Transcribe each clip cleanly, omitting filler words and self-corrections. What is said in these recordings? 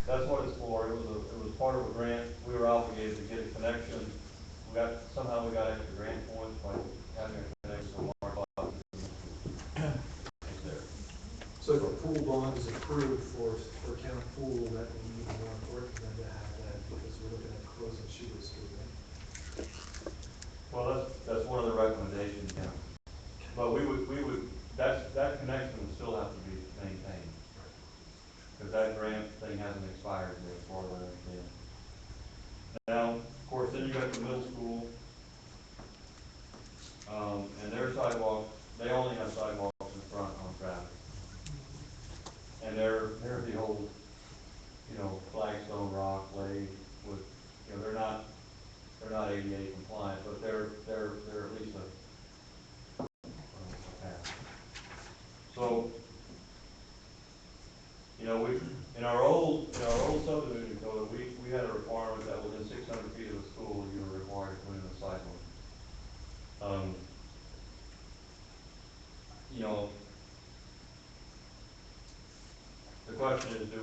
That's what it's for. It was part of a grant. We were obligated to get a connection. Somehow we got extra grant points by having a connection to Walmart right there. So if a pool bond is approved for Count Pool, that would be even more important than to have that, because we're looking at closing Sheba Street, right? Well, that's one of the recommendations, yeah. But that connection would still have to be maintained. Because that grant thing hasn't expired yet, as far as I understand. Now, of course, then you got the middle school, and their sidewalks, they only have sidewalks in front on Travis. And they're the old, flagstone rock laid with, they're not ADA compliant, but they're at least a path. So, we, in our old subdivision code, we had a requirement that within 600 feet of the school, you were required to put in a sidewalk. You know, the question is, do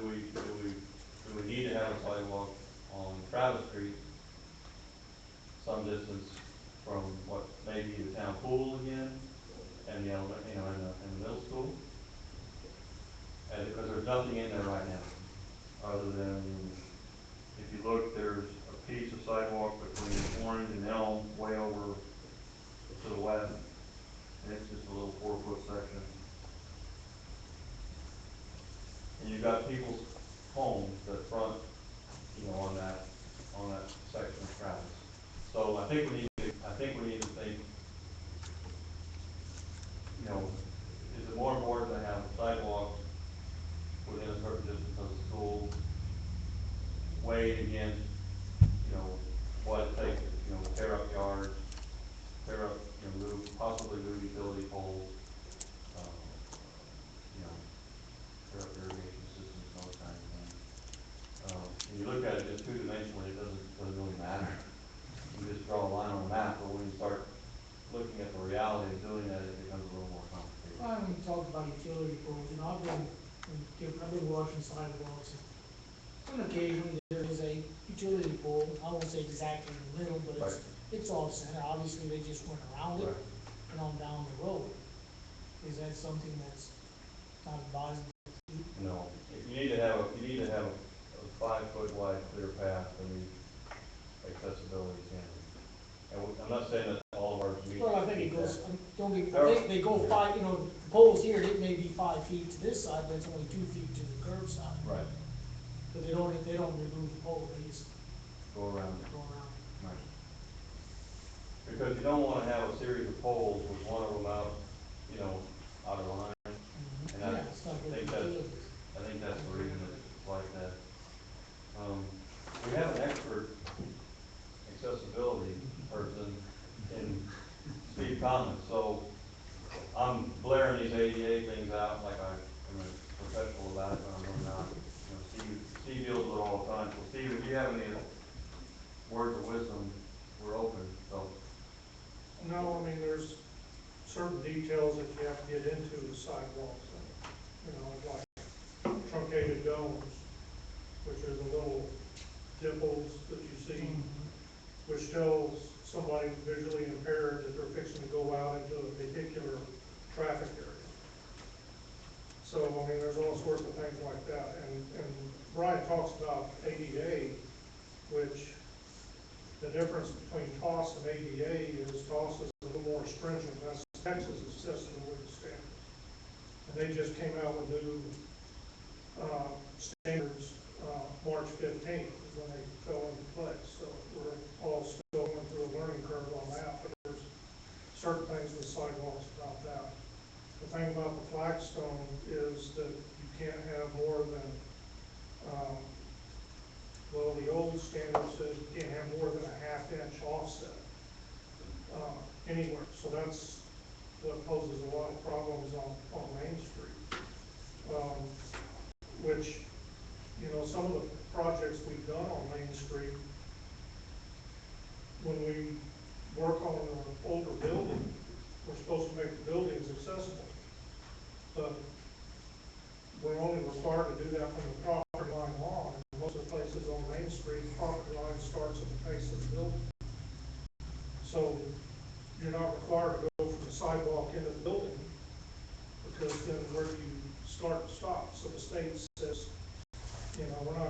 we need to have a sidewalk on Travis Street, some distance from what may be the town pool again, and the and the middle school? And because there's nothing in there right now, other than, if you look, there's a piece of sidewalk between Orange and Elm, way over to the west, and it's just a little 4-foot section. And you've got people's homes that front, on that section of Travis. So I think we need to think, is it more important to have sidewalks within a certain distance of the school, weighed against, what it takes to, tear up yards, possibly move utility poles, um, you know, tear up irrigation systems, those kinds of things. When you look at it just two-dimensionally, it doesn't really matter. You just draw a line on a map, but when you start looking at the reality of doing that, it becomes a little more complicated. Well, when you talk about utility poles, I've been watching sidewalks, and occasionally there is a utility pole. I won't say exactly in the middle, but it's off center. Obviously, they just went around it and on down the road. Is that something that's not advisable? No, you need to have a 5-foot wide clear path to meet accessibility standards. And I'm not saying that all of ours meet. Well, I think it goes, I think they go 5, the poles here, it may be 5 feet to this side, but it's only 2 feet to the curb side. Right. But they don't remove the pole, they just Go around. go around. Right. Because you don't want to have a series of poles with one of them out, out of line. Mm-hmm. And Yeah, it's not good I think that's the reason that it's like that. We have an expert accessibility person in Steve Conlon, so I'm blaring these ADA things out like I am a professional about it, but I'm really not. Steve deals with it all the time. So Steve, if you have any words of wisdom, we're open. So. No, I mean, there's certain details that you have to get into the sidewalks, like truncated domes, which are the little dimples that you see, which tells somebody visually impaired that they're fixing to go out into a vehicular traffic area. So, I mean, there's all sorts of things like that. And Brian talks about ADA, which the difference between TOS and ADA is TOS is a little more stringent. That's Texas' accessibility standards. And they just came out with new standards March 15th is when they fell into place. So we're all still going through a learning curve on that, but there's certain things with sidewalks about that. The thing about the flagstone is that you can't have more than, the old standard says you can't have more than a 1/2 inch offset anywhere. So that's what poses a lot of problems on Main Street, which, some of the projects we've done on Main Street, when we work on an older building, we're supposed to make the buildings accessible. But we're only required to do that from the property line on. And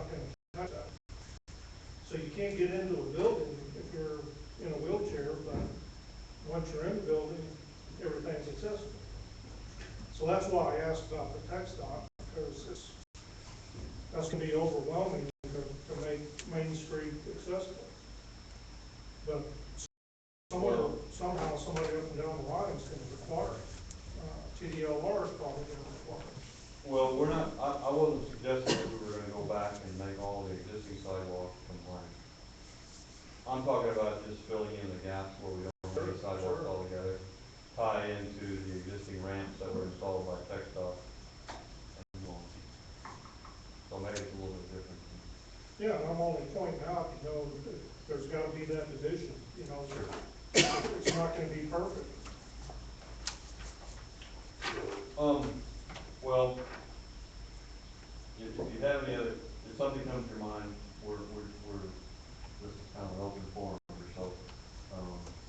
not gonna touch that. So you can't get into a building if you're in a wheelchair, but once you're in the building, everything's accessible. So that's why I asked about the tech stop, because that's gonna be overwhelming to make Main Street accessible. But somehow somebody up and down the line is gonna require it. TDLR is probably gonna require it. Well, we're not, I wasn't suggesting that we were gonna go back and make all the existing sidewalks compliant. I'm talking about just filling in the gaps where we don't need sidewalks altogether, tie into the existing ramps that were installed by TechStop. So maybe it's a little bit different. Yeah, and I'm only pointing out, there's gotta be that division, it's not gonna be perfect. Well, if you have any other, if something comes to your mind, this is kind of an open forum here, so,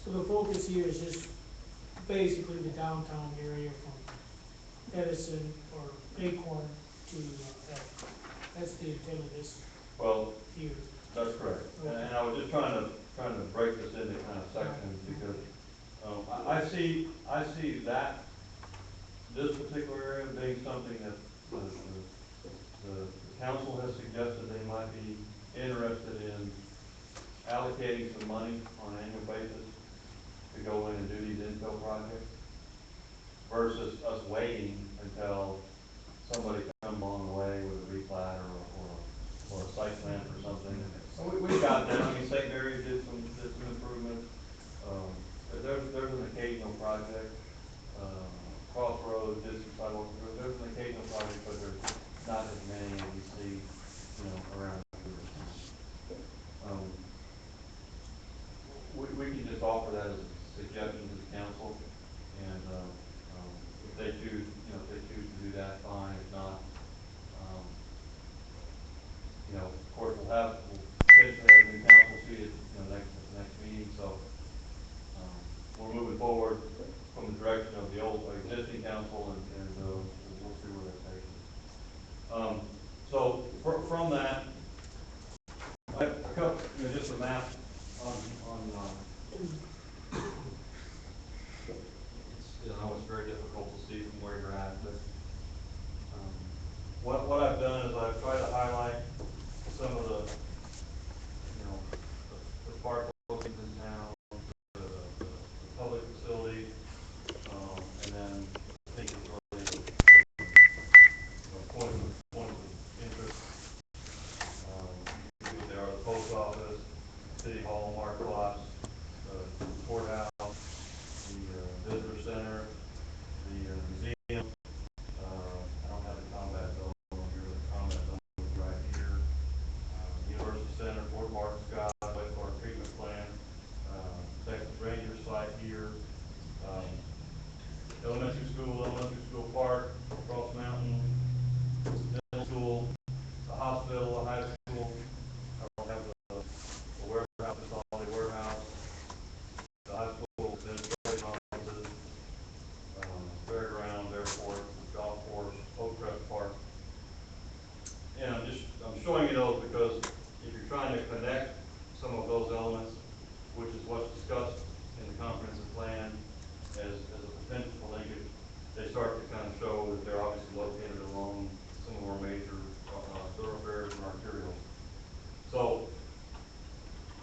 So the focus here is just basically the downtown area from Edison or Acorn to, Elk. That's the intent of this well, here. that's correct. And I was just trying to break this into kind of sections because, I see that, this particular area being something that the council has suggested they might be interested in allocating some money on an annual basis to go in and do these infill projects versus us waiting until somebody comes along the way with a replat or a site plan for something. And we got that. I mean, St. Mary did some improvements. There's an occasional project. Crossroads did some sidewalk. There's an occasional project, but there's not as many as you see, around here. We can just offer that as a suggestion to the council, and if they choose, to do that, fine. If not, of course, we'll potentially have a new council seated, next meeting. So we're moving forward from the direction of the old existing council, and we'll see where that takes us. So from that, I have a couple, just a map on it's very difficult to see from where you're at, but what I've done is I've tried to highlight some of the park locations in town, the public facilities, and then I think it's really points of interest. They are the post office, city hall, Mark Lots, the courthouse, the visitor center, the museum. I don't have the combat zone on here, but the combat zone is right here. University Center, Fort Martin Sky, wastewater treatment plant, Texas Ranger site here, elementary school park, Cross Mountain, middle school, the hospital, the high school. I don't have the warehouse, the Solid Warehouse, the high school administration offices, fairgrounds, airport, golf course, Oak Crest Park. And I'm showing you those because if you're trying to connect some of those elements, which is what's discussed in the comprehensive plan as a potential linkage, they start to kind of show that they're obviously located along some of our major thoroughfares and arterials. So,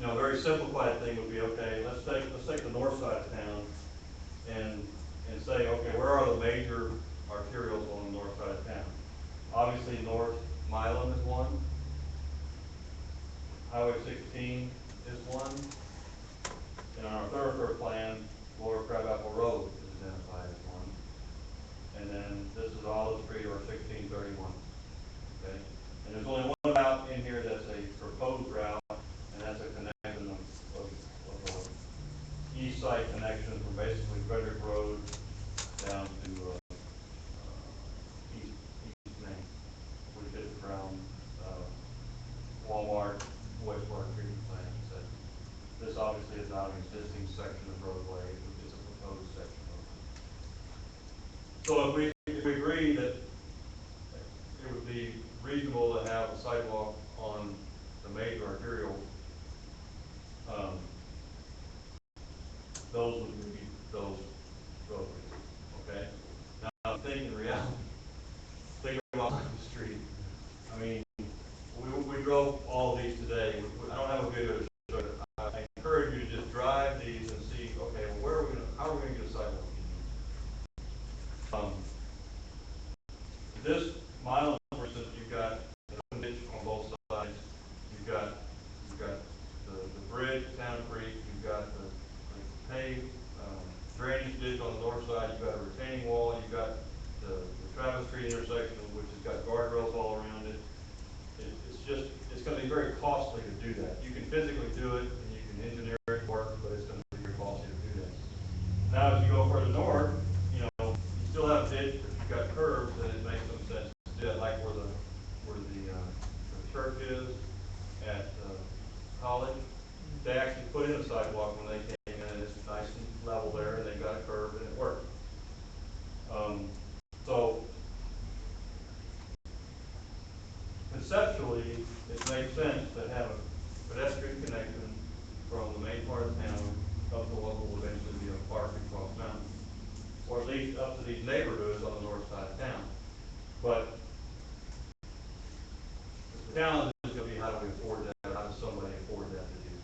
a very simplified thing would be, okay, let's take the north side of town and say, okay, where are the major arterials on the north side of town? Obviously, North Milam is one. Highway 16 is one. And on our thoroughfare plan, Lower Crabapple Road is identified as one. And then this is Olive Street or 1631. Okay? And there's only one route in here that's a proposed route, and that's a connection of east side connection from basically Frederick Road down to East Main, which is around Walmart, wastewater treatment plant, etc. This obviously is not an existing section of roadway, it's a proposed section of roadway. So if we agree that it would be reasonable to have a sidewalk on on the major arterial, um, those would be those roadways, okay? Now, I'm thinking reality, think about the street. I mean, we drove all these today. I don't have a video to show you. I encourage you to just drive these and see, okay, well, how are we gonna get a sidewalk? This mile, for instance, you've got an ditch on both sides. You've got the bridge, Town Creek. You've got the paved drainage ditch on the north side. You've got a retaining wall. You've got the Travis Street intersection, which has got guardrails all around it. It's going to be very costly to do that. You can physically do it and you can engineer it work, but it's going to be very costly to do that. Now, as you go further north, you still have a ditch, but you've got curves, and it makes some sense to do that, like where the church is at college. They actually put in a sidewalk when they came in, and it's nice and level there, and they got a curve, and it worked. So conceptually, it makes sense to have a pedestrian connection from the main part of town up to what will eventually be a park across mountain, or at least up to these neighborhoods on the north side of town. But the challenge is going to be, how do we afford that? How does somebody afford that to do?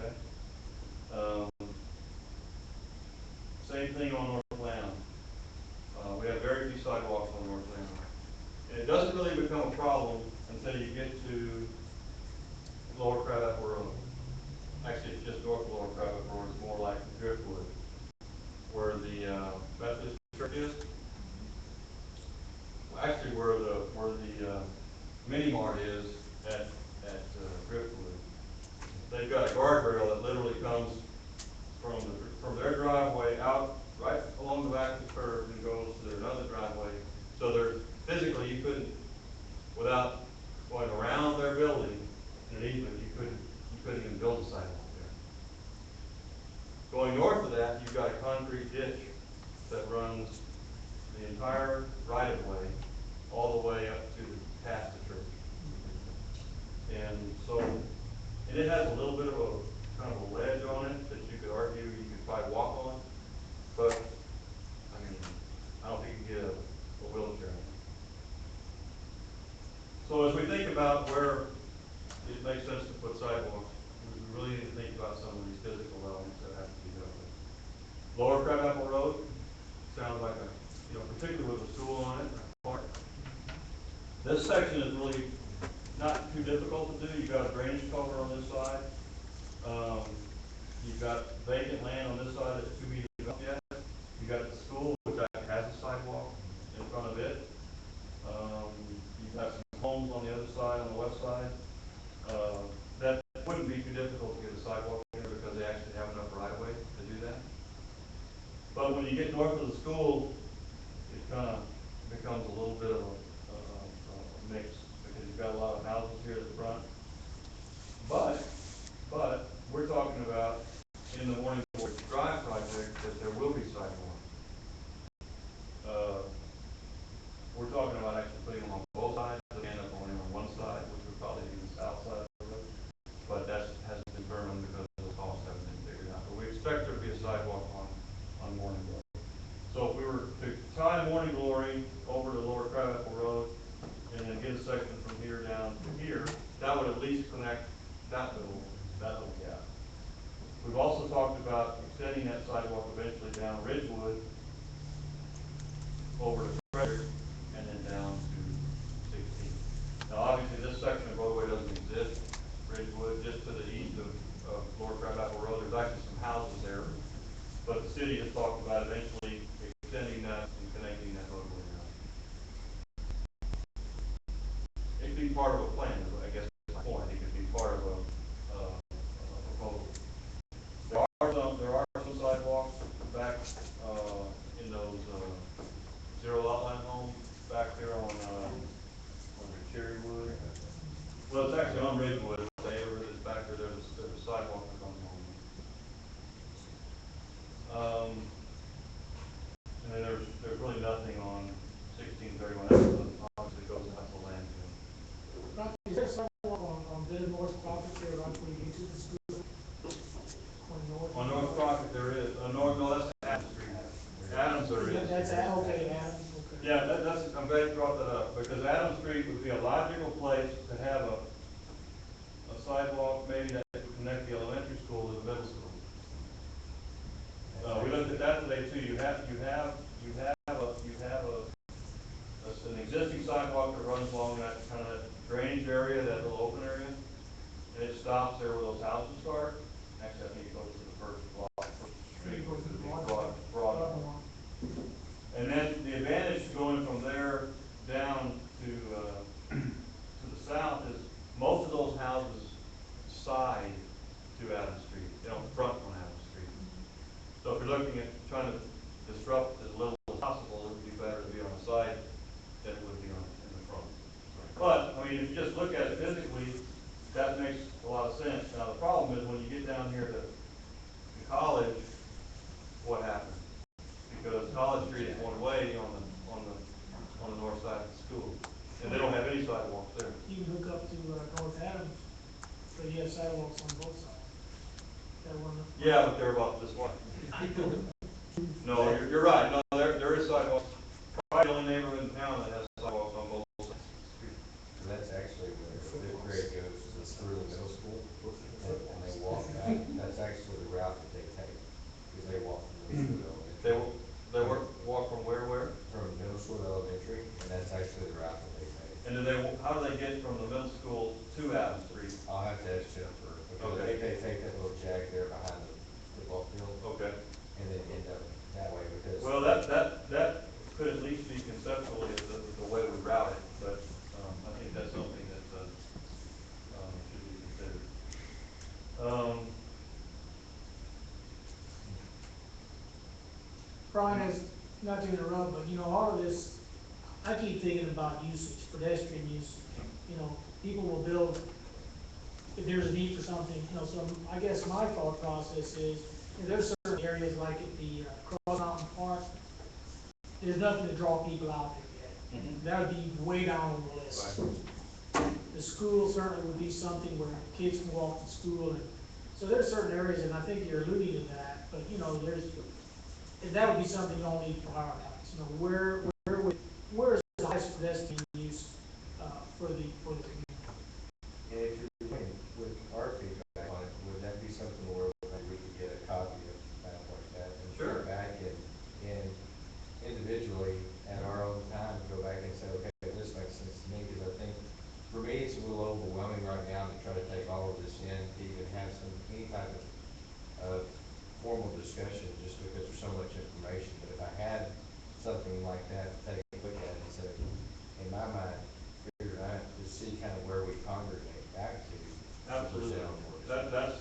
Okay. Same thing on North Atlanta. We have very few sidewalks on North Atlanta. And it doesn't really become a problem until you get to Lower Crabapple Road. Actually, it's just north of Lower Crabapple Road. It's more like Driftwood, where the Methodist Church is. Well, actually, where the mini mart is at Driftwood. They've got a guardrail that literally comes from their driveway out right along the back of the curb and goes to another driveway. So there's physically, you couldn't, without going around their building in an easement, you couldn't even build a sidewalk there. Going north of that, you've got a concrete ditch that runs the entire right of way all the way up to past the church. And so, and it has a little bit of a kind of a ledge on it that you could argue you could probably walk on, but I mean, I don't think you can get a wheelchair in it. So as we think about where it makes sense to put sidewalks, we really need to think about some of these physical elements that have to be dealt with. Lower Crabapple Road sounds like particularly with a school on it, a park. This section is really not too difficult to do. You've got a drainage culvert on this side. You've got vacant land on this side that's 2 meters up yet. You've got the school, which actually has a sidewalk in front of it. You've got some homes on the other side, on the west side. That wouldn't be too difficult to get a sidewalk there because they actually have enough right of way to do that. But when you get north of the school, it kind of becomes a little bit of a mix because you've got a lot of houses here at the front. But we're talking about in the Morning Glory Drive project that there will be sidewalks. We're talking about actually putting them on both sides. They end up only on one side, which would probably be the south side of the road. But that hasn't been determined because the costs haven't been figured out. But we expect there to be a sidewalk on Morning Glory. So if we were to tie Morning Glory over to Lower Crabapple Road and then get a section from here down to here, that would at least connect that little gap. We've also talked about extending that sidewalk eventually down Ridgewood over to Frederick and then down to 16. Now obviously this section of roadway doesn't exist. Ridgewood, just to the east of Lower Crabapple Road, there's actually some houses there. But the city has talked about eventually extending that and connecting that roadway now. It could be part of a plan, I guess is my point. It could be part of a proposal. There are some sidewalks back in those zero lot line homes back there on Cherrywood. Well, it's actually on Ridgewood. The neighborhood that's back there. There's a sidewalk that comes along. And then there's really nothing on 1631. That obviously goes out to landfill. Is there a sidewalk to North Crawford there, right before you get to the school? On North. On North Crockett, there is, no, that's Adams Street. Adams there is. That's, okay, Adams, okay. Yeah, that's, I'm glad you brought that up, because Adams Street would be a logical place to have a sidewalk, maybe that would connect the elementary school to the middle school. We looked at that today too. An existing sidewalk that runs along that kind of drainage area, that little open area, and it stops there where those houses start. Actually, I think it goes to the first block, first street, which would be Broadmoor. And then the advantage going from there down to the south is most of those houses side to Adams Street. They don't front on Adams Street. So if you're looking at trying to disrupt as little as possible, it would be better to be on the side than it would be in the front. But, I mean, if you just look at it physically, that makes a lot of sense. Now, the problem is when you get down here to College, what happens? Because College Street is one way on the north side of the school, and they don't have any sidewalks there. You can hook up to, North Adams, so you have sidewalks on both sides. That one. Yeah, but they're about this wide. No, you're right. No, there is sidewalks. Probably the only neighborhood in town that has sidewalks on both sides of the street. So that's actually when the fifth grade goes through the middle school and they walk back. That's actually the route that they take, because they walk from middle school to elementary. They walk from where? From middle school to elementary, and that's actually the route that they take. And how do they get from the middle school to Adams Street? I'll have to ask Jennifer, because I think they take that little jag there behind the football field. Okay. And then end up that way, because. Well, that could at least be conceptually the way we route it, but, I think that's something that, should be considered. Brian, has, not to interrupt, but all of this, I keep thinking about usage, pedestrian usage. People will build, if there's a need for something, so I guess my thought process is, there's certain areas like at the Cross Mountain Park, there's nothing to draw people out there yet. That would be way down on the list. Right. The school certainly would be something where kids can walk to school, and so there's certain areas, and I think you're alluding to that, but that would be something y'all need to prioritize. Where is the highest pedestrian use for the community? And if you're doing with our feedback on it, would that be something where we could get a copy of that like that and Sure. go back and individually at our own time go back and say, okay, this makes sense to me, because I think for me it's a little overwhelming right now to try to take all of this in, to even have any type of formal discussion, just because there's so much information. But if I had something like that to take a look at and say, in my mind, figure out to see kind of where we congregate back to. Absolutely. That's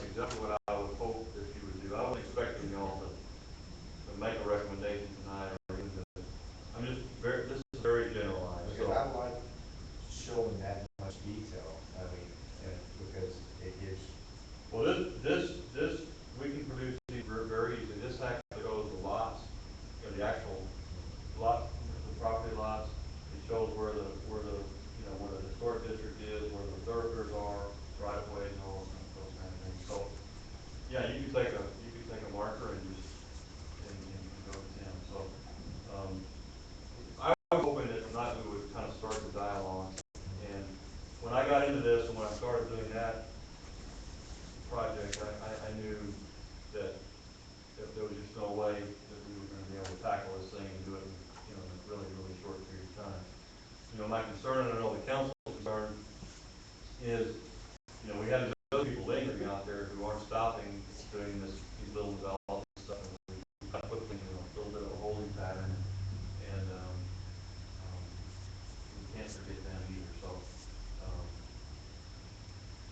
exactly what I would hope that you would do. I wasn't expecting y'all to make a recommendation tonight, or even this is very generalized. Because I like showing that much detail, because it gives. Well, this, we can produce these very easily. This actually shows the lots, the actual lot, the property lots. It shows where the historic district is, where the thoroughfares are, right of ways, and all those kind of things. So, yeah, you could take a marker and just, and go to town. So, I was hoping that tonight we would kind of start the dialogue. And when I got into this, and when I started doing that project, I knew that if there was just no way that we were going to be able to tackle this thing and do it in a really, really short period of time. My concern, and I know the council's concern, is, we have these other people lingering out there who aren't stopping doing these little development stuff. And we kind of put things in a little bit of a holding pattern, and we can't forget them either. So,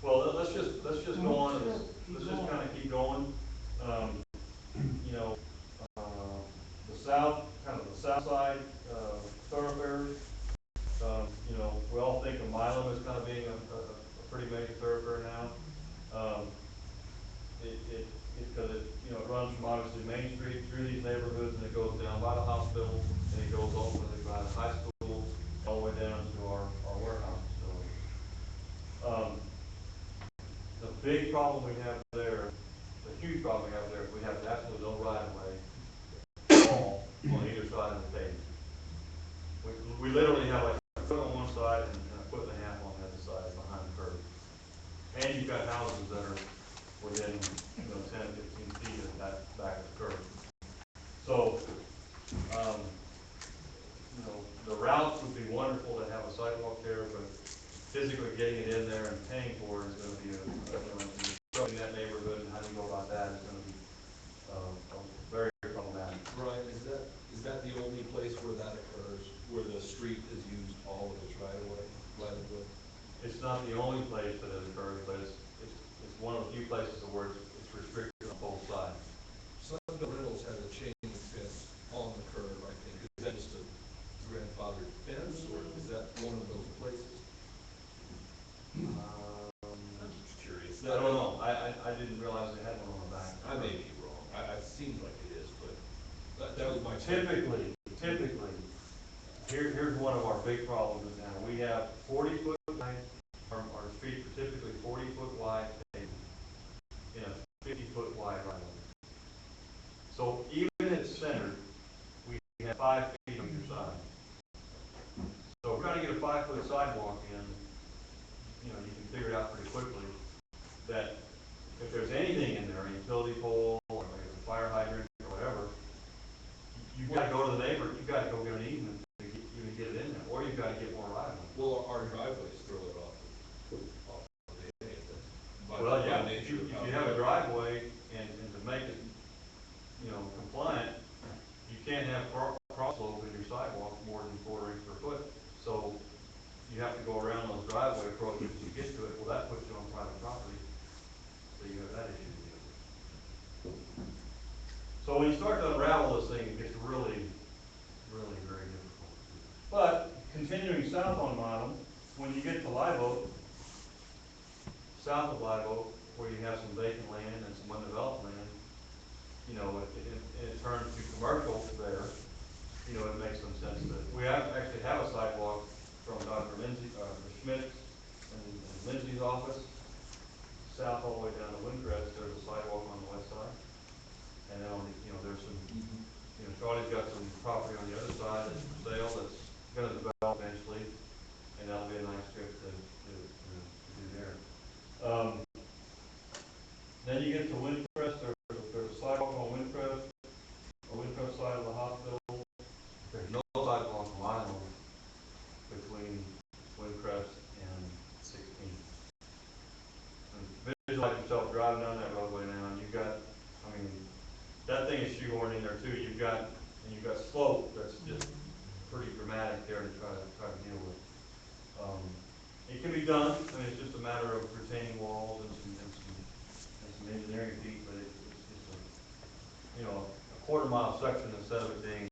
well, let's just go on. Let's just kind of keep going. The south side thoroughfares. We all think of Milam as kind of being a pretty major thoroughfare now. Because it runs from obviously Main Street through these neighborhoods, and it goes down by the hospital, and it goes ultimately by the high school, all the way down to our warehouse facility. big problem we have there, the huge problem we have there, we have absolutely no right of way at all on either side of the pavement. We literally have like a foot on one side and a foot and a half on the other side behind the curb. And you've got houses that are within, 10, 15 feet of that back of the curb. So, the routes would be wonderful to have a sidewalk there, but physically getting it in there and paying for it is gonna be constructing that neighborhood, and how do you go about that is gonna be, very problematic. Brian, is that the only place where that occurs, where the street is used all of its right of way? It's not the only place that it occurs, but it's one of the few places where it's restricted on both sides. Sunville Reynolds has a chain link fence on the curb, I think. Is that just a grandfathered fence, or is that one of those places? I'm just curious. I don't know, I didn't realize they had one on the back. I may be wrong. It seems like it is, but that was my. Typically, here's one of our big problems now. We have 40-foot wide, our streets are typically 40-foot wide pavement in a 50-foot wide right of way. So even in its center, we have 5 feet on either side. So if we're trying to get a 5-foot sidewalk in, you can figure it out pretty quickly that if there's anything in there, a utility pole, or a fire hydrant, or whatever, you've got to go to the neighbor, you've got to go get an easement to even get it in there, or you've got to get more right of way. Well, our driveways throw it off the Well, yeah, if you have a driveway and to make it, compliant, you can't have cross slope in your sidewalk more than 1/4 inch per foot. So you have to go around those driveway approaches to get to it. Well, that puts you on private property. So you have that issue to deal with. So when you start to unravel this thing, it gets really, really very difficult. But continuing south on Bottom, when you get to Live Oak, south of Live Oak, where you have some vacant land and some undeveloped land, it turns to commercial there. It makes some sense that we actually have a sidewalk from Dr. Schmidt and Lindsay's office, south all the way down to Windcrest. There's a sidewalk on the west side. And then there's some, Charlie's got some property on the other side that's for sale that's gonna develop eventually, and that'll be a nice strip to do there. Then you get to Windcrest, there's a sidewalk on Windcrest side of the hospital. There's no sidewalk a mile between Windcrest and 16th. And visualize yourself driving down that roadway now, and that thing is shoehorned in there too. You've got slope that's just pretty dramatic there to try to deal with. It can be done. It's just a matter of retaining walls and some engineering feat, but it's just a 1/4 mile section instead of it being